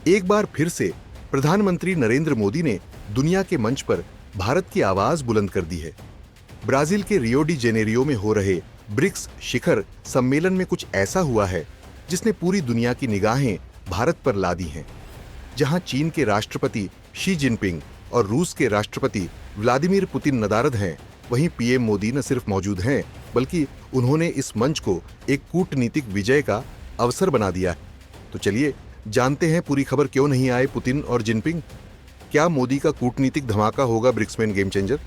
एक बार फिर से प्रधानमंत्री नरेंद्र मोदी ने दुनिया के मंच पर भारत की आवाज बुलंद कर दी है। ब्राजील के रियो डी जेनेरियो में हो रहे ब्रिक्स शिखर सम्मेलन में कुछ ऐसा हुआ है जिसने पूरी दुनिया की निगाहें भारत पर ला दी हैं। जहां चीन के राष्ट्रपति शी जिनपिंग और रूस के राष्ट्रपति व्लादिमीर पुतिन नदारद हैं, वहीं पीएम मोदी न सिर्फ मौजूद हैं बल्कि उन्होंने इस मंच को एक कूटनीतिक विजय का अवसर बना दिया है। तो चलिए जानते हैं पूरी खबर, क्यों नहीं आए पुतिन और जिनपिंग। क्या मोदी का कूटनीतिक धमाका होगा ब्रिक्स में गेम चेंजर?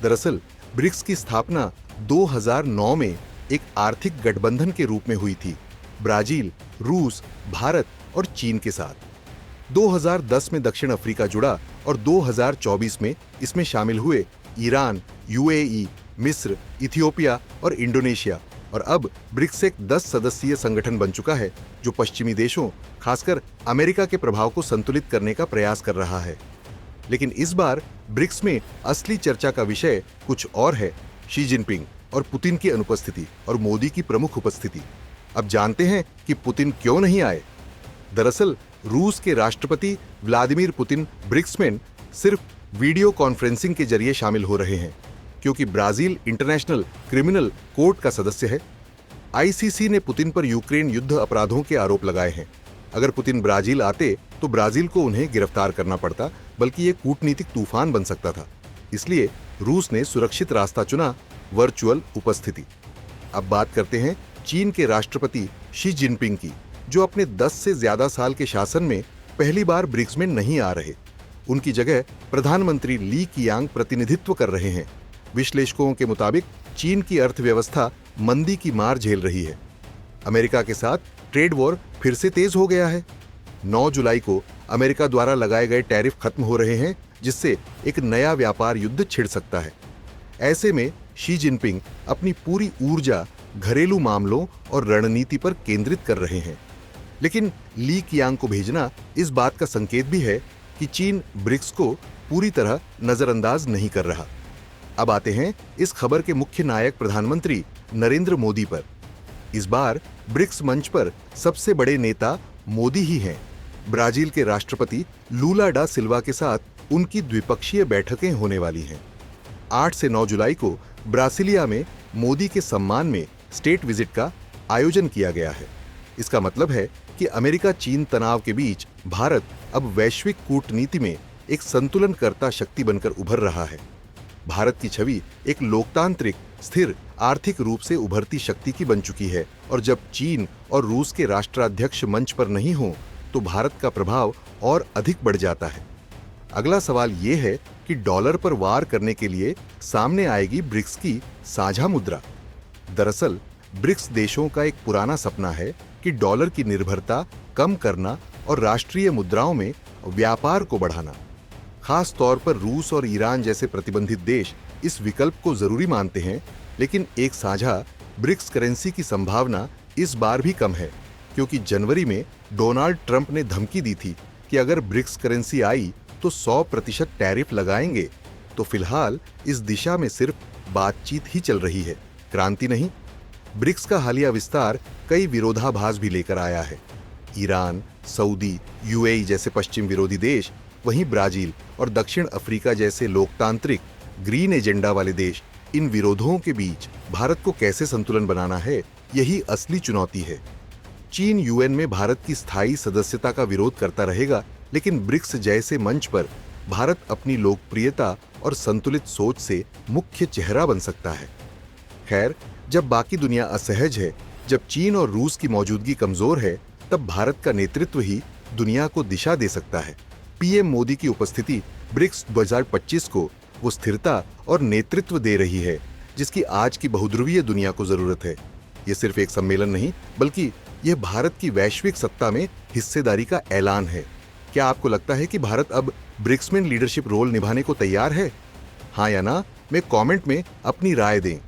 दरअसल ब्रिक्स की स्थापना 2009 में एक आर्थिक गठबंधन के रूप में हुई थी, ब्राजील, रूस, भारत और चीन के साथ। 2010 में दक्षिण अफ्रीका जुड़ा और 2024 में इसमें शामिल हुए ईरान, यूएई, मिस्र, इथियोपिया और इंडोनेशिया। और अब ब्रिक्स एक 10 सदस्यीय संगठन बन चुका है जो पश्चिमी देशों, खासकर अमेरिका के प्रभाव को संतुलित करने का प्रयास कर रहा है। लेकिन इस बार ब्रिक्स में असली चर्चा का विषय कुछ और है, शी जिनपिंग और पुतिन की अनुपस्थिति और मोदी की प्रमुख उपस्थिति। अब जानते हैं कि पुतिन क्यों नहीं आए। दरअसल रूस के राष्ट्रपति व्लादिमीर पुतिन ब्रिक्स में सिर्फ वीडियो कॉन्फ्रेंसिंग के जरिए शामिल हो रहे हैं, क्योंकि ब्राजील इंटरनेशनल क्रिमिनल कोर्ट का सदस्य है। आईसीसी ने पुतिन पर यूक्रेन युद्ध अपराधों के आरोप लगाए हैं। अगर पुतिन ब्राजील आते तो ब्राजील को उन्हें गिरफ्तार करना पड़ता, बल्कि ये कूटनीतिक तूफान बन सकता था। इसलिए रूस ने सुरक्षित रास्ता चुना, वर्चुअल उपस्थिति। अब बात करते हैं चीन के राष्ट्रपति शी जिनपिंग की, जो अपने 10 से ज्यादा साल के शासन में पहली बार ब्रिक्स में नहीं आ रहे। उनकी जगह प्रधानमंत्री ली कीयांग प्रतिनिधित्व कर रहे हैं। विश्लेषकों के मुताबिक चीन की अर्थव्यवस्था मंदी की मार झेल रही है। अमेरिका के साथ ट्रेड वॉर फिर से तेज हो गया है। 9 जुलाई को अमेरिका द्वारा लगाए गए टैरिफ खत्म हो रहे हैं, जिससे एक नया व्यापार युद्ध छिड़ सकता है। ऐसे में शी जिनपिंग अपनी पूरी ऊर्जा घरेलू मामलों और रणनीति पर केंद्रित कर रहे हैं। लेकिन ली कीयांग को भेजना इस बात का संकेत भी है कि चीन ब्रिक्स को पूरी तरह नजरअंदाज नहीं कर रहा। अब आते हैं इस खबर के मुख्य नायक प्रधानमंत्री नरेंद्र मोदी पर। इस बार ब्रिक्स मंच पर सबसे बड़े नेता मोदी ही हैं। ब्राजील के राष्ट्रपति लूला डा सिल्वा के साथ उनकी द्विपक्षीय बैठकें होने वाली हैं। 8 से 9 जुलाई को ब्रासिलिया में मोदी के सम्मान में स्टेट विजिट का आयोजन किया गया है। इसका मतलब है कि अमेरिका चीन तनाव के बीच भारत अब वैश्विक कूटनीति में एक संतुलनकर्ता शक्ति बनकर उभर रहा है। भारत की छवि एक लोकतांत्रिक, स्थिर, आर्थिक रूप से उभरती शक्ति की बन चुकी है, और जब चीन और रूस के राष्ट्राध्यक्ष मंच पर नहीं हो तो भारत का प्रभाव और अधिक बढ़ जाता है। अगला सवाल ये है कि डॉलर पर वार करने के लिए सामने आएगी ब्रिक्स की साझा मुद्रा। दरअसल ब्रिक्स देशों का एक पुराना सपना है कि डॉलर की निर्भरता कम करना और राष्ट्रीय मुद्राओं में व्यापार को बढ़ाना। खास तौर पर रूस और ईरान जैसे प्रतिबंधित देश इस विकल्प को जरूरी मानते हैं, लेकिन एक साझा ब्रिक्स करेंसी की संभावना इस बार भी कम है, क्योंकि जनवरी में डोनाल्ड ट्रंप ने धमकी दी थी कि अगर ब्रिक्स करेंसी आई तो 100% टैरिफ लगाएंगे। तो फिलहाल इस दिशा में सिर्फ बातचीत ही चल रही है, क्रांति नहीं। ब्रिक्स का हालिया विस्तार कई विरोधाभास भी लेकर आया है। ईरान, सऊदी, यूएई जैसे पश्चिम विरोधी देश, वहीं ब्राजील और दक्षिण अफ्रीका जैसे लोकतांत्रिक, ग्रीन एजेंडा वाले देश। इन विरोधों के बीच भारत को कैसे संतुलन बनाना है, यही असली चुनौती है। चीन यूएन में भारत की स्थायी सदस्यता का विरोध करता रहेगा, लेकिन ब्रिक्स जैसे मंच पर भारत अपनी लोकप्रियता और संतुलित सोच से मुख्य चेहरा बन सकता है। खैर, जब बाकी दुनिया असहज है, जब चीन और रूस की मौजूदगी कमजोर है, तब भारत का नेतृत्व ही दुनिया को दिशा दे सकता है। पीएम मोदी की उपस्थिति ब्रिक्स 2025 को वो स्थिरता और नेतृत्व दे रही है जिसकी आज की बहुध्रुवीय दुनिया को जरूरत है। ये सिर्फ एक सम्मेलन नहीं, बल्कि यह भारत की वैश्विक सत्ता में हिस्सेदारी का ऐलान है। क्या आपको लगता है कि भारत अब ब्रिक्स में लीडरशिप रोल निभाने को तैयार है? हाँ या ना में कमेंट में अपनी राय दें।